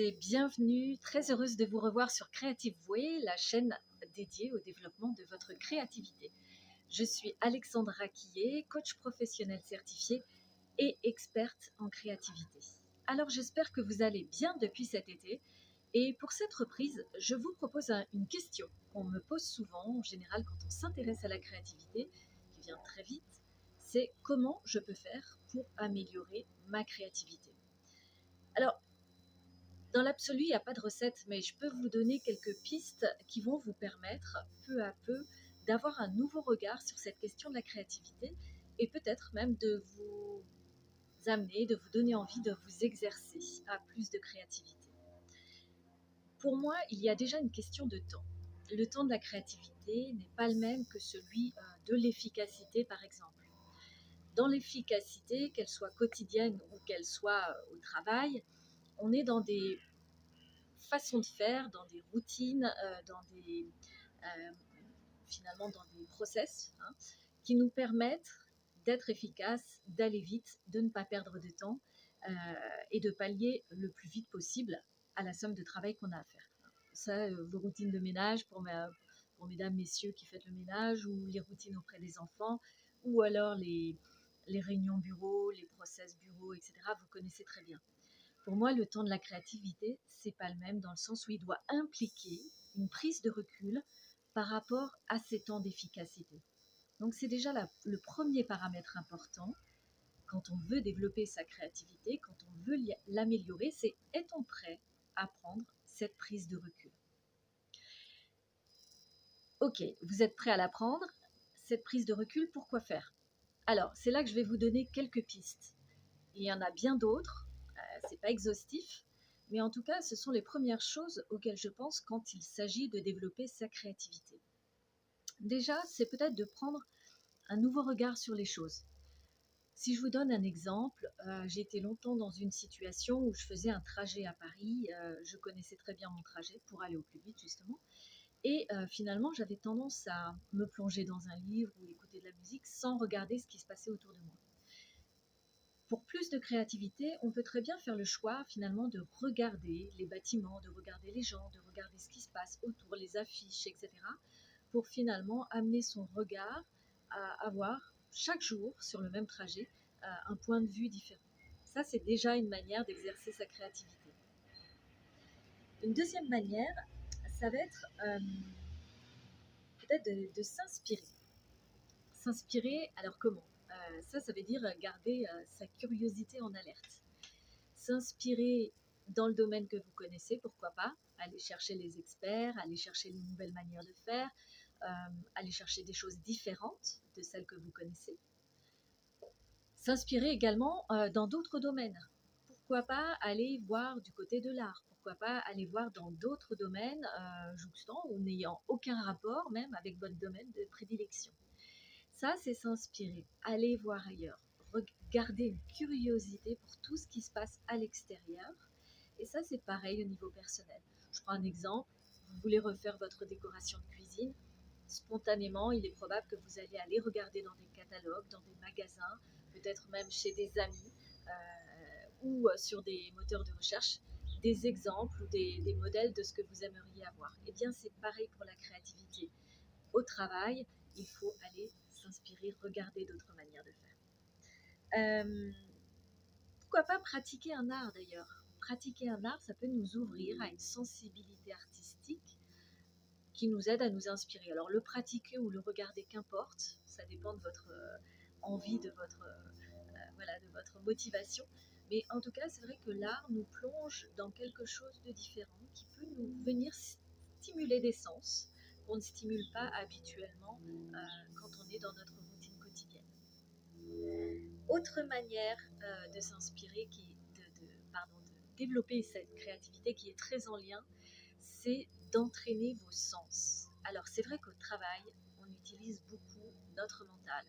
et bienvenue. Très heureuse de vous revoir sur Creative Way, la chaîne dédiée au développement de votre créativité. Je suis Alexandra Quillet, coach professionnel certifiée et experte en créativité. Alors j'espère que vous allez bien depuis cet été. Et pour cette reprise, je vous propose une question qu'on me pose souvent, en général quand on s'intéresse à la créativité, qui vient très vite, c'est comment je peux faire pour améliorer ma créativité. Alors, dans l'absolu, il n'y a pas de recette, mais je peux vous donner quelques pistes qui vont vous permettre, peu à peu, d'avoir un nouveau regard sur cette question de la créativité et peut-être même de vous amener, de vous donner envie de vous exercer à plus de créativité. Pour moi, il y a déjà une question de temps. Le temps de la créativité n'est pas le même que celui de l'efficacité, par exemple. Dans l'efficacité, qu'elle soit quotidienne ou qu'elle soit au travail, on est dans des façons de faire, dans des routines, euh, finalement dans des process qui nous permettent d'être efficaces, d'aller vite, de ne pas perdre de temps et de pallier le plus vite possible à la somme de travail qu'on a à faire. Ça, vos routines de ménage pour mesdames, messieurs qui faites le ménage, ou les routines auprès des enfants, ou alors les réunions bureaux, les process bureaux, etc. Vous connaissez très bien. Pour moi, le temps de la créativité, c'est pas le même dans le sens où il doit impliquer une prise de recul par rapport à ces temps d'efficacité. Donc c'est déjà le premier paramètre important quand on veut développer sa créativité, quand on veut l'améliorer, c'est est-on prêt à prendre cette prise de recul? Ok, vous êtes prêt à la prendre, cette prise de recul, pourquoi faire? Alors, c'est là que je vais vous donner quelques pistes. Il y en a bien d'autres, c'est pas exhaustif, mais en tout cas, ce sont les premières choses auxquelles je pense quand il s'agit de développer sa créativité. Déjà, c'est peut-être de prendre un nouveau regard sur les choses. Si je vous donne un exemple, j'ai été longtemps dans une situation où je faisais un trajet à Paris, je connaissais très bien mon trajet pour aller au plus vite justement, et finalement j'avais tendance à me plonger dans un livre ou écouter de la musique sans regarder ce qui se passait autour de moi. Pour plus de créativité, on peut très bien faire le choix finalement de regarder les bâtiments, de regarder les gens, de regarder ce qui se passe autour, les affiches, etc. pour finalement amener son regard à avoir chaque jour sur le même trajet un point de vue différent. Ça, c'est déjà une manière d'exercer sa créativité. Une deuxième manière, ça va être peut-être de s'inspirer. S'inspirer, alors comment? Ça veut dire garder sa curiosité en alerte. S'inspirer dans le domaine que vous connaissez, pourquoi pas, aller chercher les experts, aller chercher les nouvelles manières de faire, aller chercher des choses différentes de celles que vous connaissez. S'inspirer également dans d'autres domaines. Pourquoi pas aller voir du côté de l'art? Pourquoi pas aller voir dans d'autres domaines jouxtant ou n'ayant aucun rapport même avec votre domaine de prédilection? Ça, c'est s'inspirer, aller voir ailleurs, garder une curiosité pour tout ce qui se passe à l'extérieur. Et ça, c'est pareil au niveau personnel. Je prends un exemple, vous voulez refaire votre décoration de cuisine, spontanément, il est probable que vous allez aller regarder dans des catalogues, dans des magasins, peut-être même chez des amis ou sur des moteurs de recherche, des exemples ou des modèles de ce que vous aimeriez avoir. Eh bien, c'est pareil pour la créativité. Au travail, il faut aller s'inspirer, regarder d'autres manières de faire. Pourquoi pas pratiquer un art d'ailleurs? Pratiquer un art, ça peut nous ouvrir à une sensibilité artistique qui nous aide à nous inspirer. Alors le pratiquer ou le regarder, qu'importe, ça dépend de votre envie, de votre motivation. Mais en tout cas, c'est vrai que l'art nous plonge dans quelque chose de différent qui peut nous venir stimuler des sens qu'on ne stimule pas habituellement quand on est dans notre routine quotidienne. Autre manière de s'inspirer, de développer cette créativité qui est très en lien, c'est d'entraîner vos sens. Alors c'est vrai qu'au travail, on utilise beaucoup notre mental.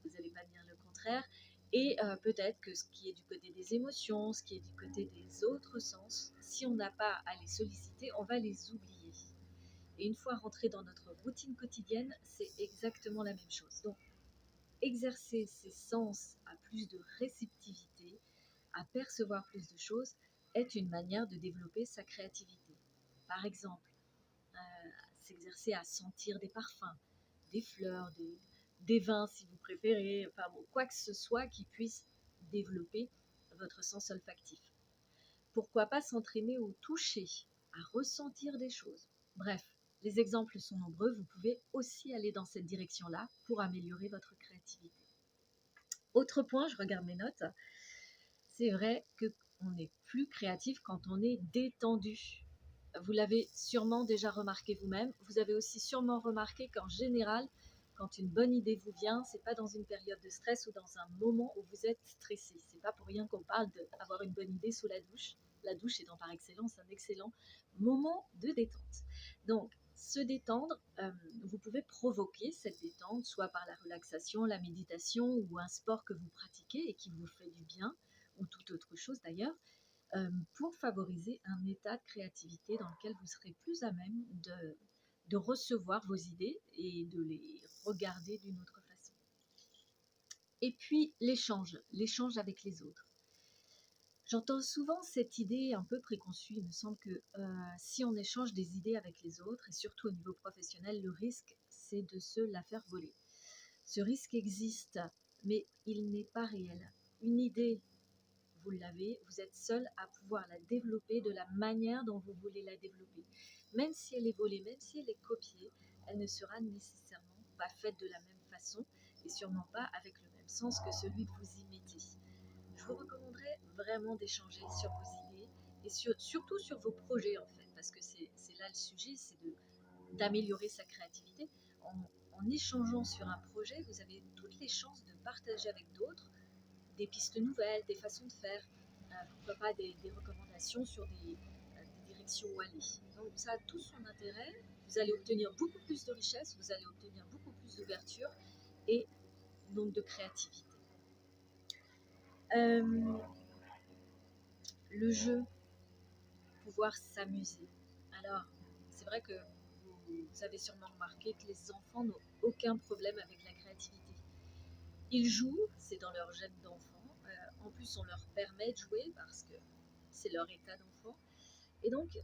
Vous n'allez pas dire le contraire. Et peut-être que ce qui est du côté des émotions, ce qui est du côté des autres sens, si on n'a pas à les solliciter, on va les oublier. Et une fois rentré dans notre routine quotidienne, c'est exactement la même chose. Donc, exercer ses sens à plus de réceptivité, à percevoir plus de choses, est une manière de développer sa créativité. Par exemple, s'exercer à sentir des parfums, des fleurs, des vins si vous préférez, enfin bon, quoi que ce soit qui puisse développer votre sens olfactif. Pourquoi pas s'entraîner au toucher, à ressentir des choses. Bref, les exemples sont nombreux, vous pouvez aussi aller dans cette direction-là pour améliorer votre créativité. Autre point, je regarde mes notes, c'est vrai qu'on est plus créatif quand on est détendu. Vous l'avez sûrement déjà remarqué vous-même. Vous avez aussi sûrement remarqué qu'en général, quand une bonne idée vous vient, c'est pas dans une période de stress ou dans un moment où vous êtes stressé. C'est pas pour rien qu'on parle d'avoir une bonne idée sous la douche. La douche étant par excellence un excellent moment de détente. Donc, se détendre, vous pouvez provoquer cette détente, soit par la relaxation, la méditation ou un sport que vous pratiquez et qui vous fait du bien, ou toute autre chose d'ailleurs, pour favoriser un état de créativité dans lequel vous serez plus à même de recevoir vos idées et de les regarder d'une autre façon. Et puis l'échange avec les autres. J'entends souvent cette idée un peu préconçue. Il me semble que si on échange des idées avec les autres, et surtout au niveau professionnel, le risque, c'est de se la faire voler. Ce risque existe, mais il n'est pas réel. Une idée, vous l'avez, vous êtes seul à pouvoir la développer de la manière dont vous voulez la développer. Même si elle est volée, même si elle est copiée, elle ne sera nécessairement pas faite de la même façon et sûrement pas avec le même sens que celui que vous y mettez. Je vous recommanderais vraiment d'échanger sur vos idées et surtout sur vos projets en fait, parce que c'est là le sujet, c'est d'améliorer sa créativité. En échangeant sur un projet, vous avez toutes les chances de partager avec d'autres des pistes nouvelles, des façons de faire, pourquoi pas des recommandations sur des directions où aller. Donc ça a tout son intérêt, vous allez obtenir beaucoup plus de richesse, vous allez obtenir beaucoup plus d'ouverture et donc de créativité. Le jeu, pouvoir s'amuser. Alors, c'est vrai que vous avez sûrement remarqué que les enfants n'ont aucun problème avec la créativité. Ils jouent, c'est dans leur gène d'enfant. En plus, on leur permet de jouer parce que c'est leur état d'enfant. Et donc,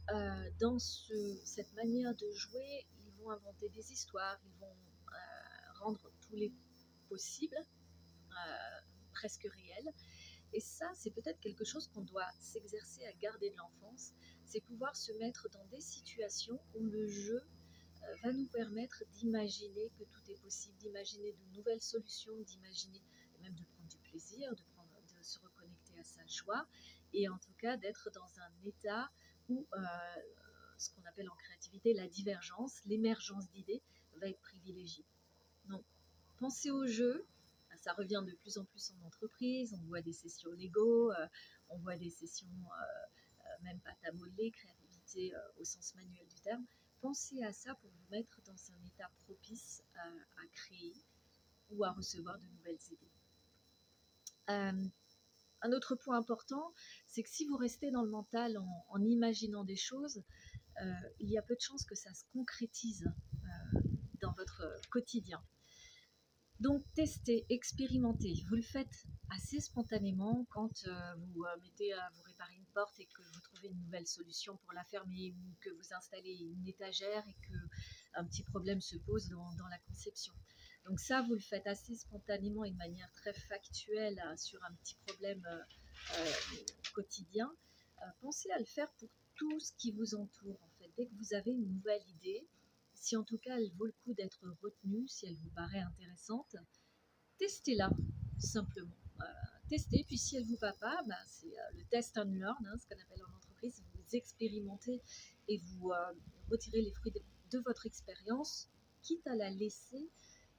dans cette manière de jouer, ils vont inventer des histoires, ils vont rendre tous les possibles presque réels. Et ça, c'est peut-être quelque chose qu'on doit s'exercer à garder de l'enfance, c'est pouvoir se mettre dans des situations où le jeu va nous permettre d'imaginer que tout est possible, d'imaginer de nouvelles solutions, d'imaginer même de prendre du plaisir, de se reconnecter à sa joie, et en tout cas d'être dans un état où ce qu'on appelle en créativité la divergence, l'émergence d'idées va être privilégiée. Donc, pensez au jeu. Ça revient de plus en plus en entreprise. On voit des sessions Lego, on voit des sessions même pâte à modeler, créativité au sens manuel du terme. Pensez à ça pour vous mettre dans un état propice à créer ou à recevoir de nouvelles idées. Un autre point important, c'est que si vous restez dans le mental en imaginant des choses, il y a peu de chances que ça se concrétise dans votre quotidien. Donc testez, expérimentez. Vous le faites assez spontanément quand vous mettez à vous réparer une porte et que vous trouvez une nouvelle solution pour la fermer, ou que vous installez une étagère et que un petit problème se pose dans la conception. Donc ça, vous le faites assez spontanément et de manière très factuelle sur un petit problème quotidien. Pensez à le faire pour tout ce qui vous entoure en fait. Dès que vous avez une nouvelle idée, si en tout cas elle vaut le coup d'être retenue, si elle vous paraît intéressante, testez-la simplement. Testez, puis si elle ne vous va pas, c'est le test and learn, ce qu'on appelle en entreprise. Vous expérimentez et vous retirez les fruits de votre expérience, quitte à la laisser,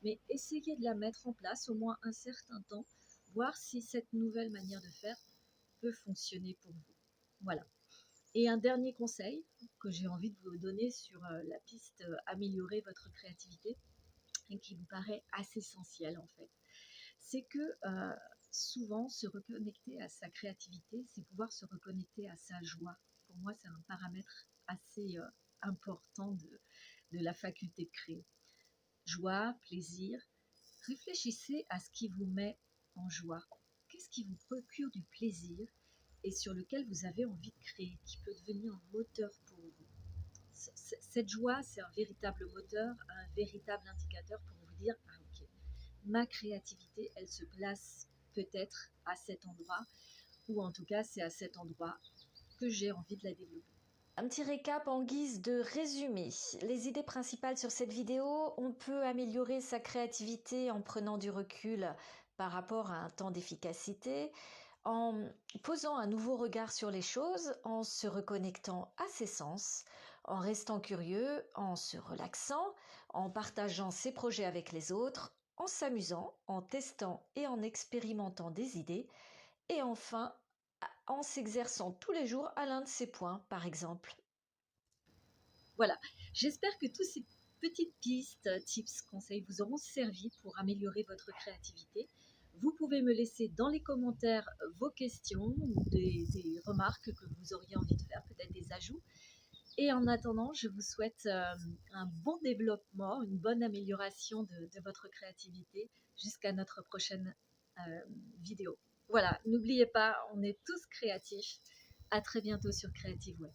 mais essayez de la mettre en place au moins un certain temps, voir si cette nouvelle manière de faire peut fonctionner pour vous. Voilà. Et un dernier conseil que j'ai envie de vous donner sur la piste améliorer votre créativité et qui me paraît assez essentiel en fait, c'est que souvent se reconnecter à sa créativité, c'est pouvoir se reconnecter à sa joie. Pour moi, c'est un paramètre assez important de la faculté de créer. Joie, plaisir. Réfléchissez à ce qui vous met en joie. Qu'est-ce qui vous procure du plaisir et sur lequel vous avez envie de créer, qui peut devenir un moteur pour vous. Cette joie, c'est un véritable moteur, un véritable indicateur pour vous dire, ah ok, ma créativité, elle se place peut-être à cet endroit, ou en tout cas, c'est à cet endroit que j'ai envie de la développer. Un petit récap en guise de résumé. Les idées principales sur cette vidéo: on peut améliorer sa créativité en prenant du recul par rapport à un temps d'efficacité, en posant un nouveau regard sur les choses, en se reconnectant à ses sens, en restant curieux, en se relaxant, en partageant ses projets avec les autres, en s'amusant, en testant et en expérimentant des idées, et enfin en s'exerçant tous les jours à l'un de ces points, par exemple. Voilà, j'espère que toutes ces petites pistes, tips, conseils vous auront servi pour améliorer votre créativité. Vous pouvez me laisser dans les commentaires vos questions ou des remarques que vous auriez envie de faire, peut-être des ajouts. Et en attendant, je vous souhaite un bon développement, une bonne amélioration de votre créativité jusqu'à notre prochaine vidéo. Voilà, n'oubliez pas, on est tous créatifs. À très bientôt sur Creative Way.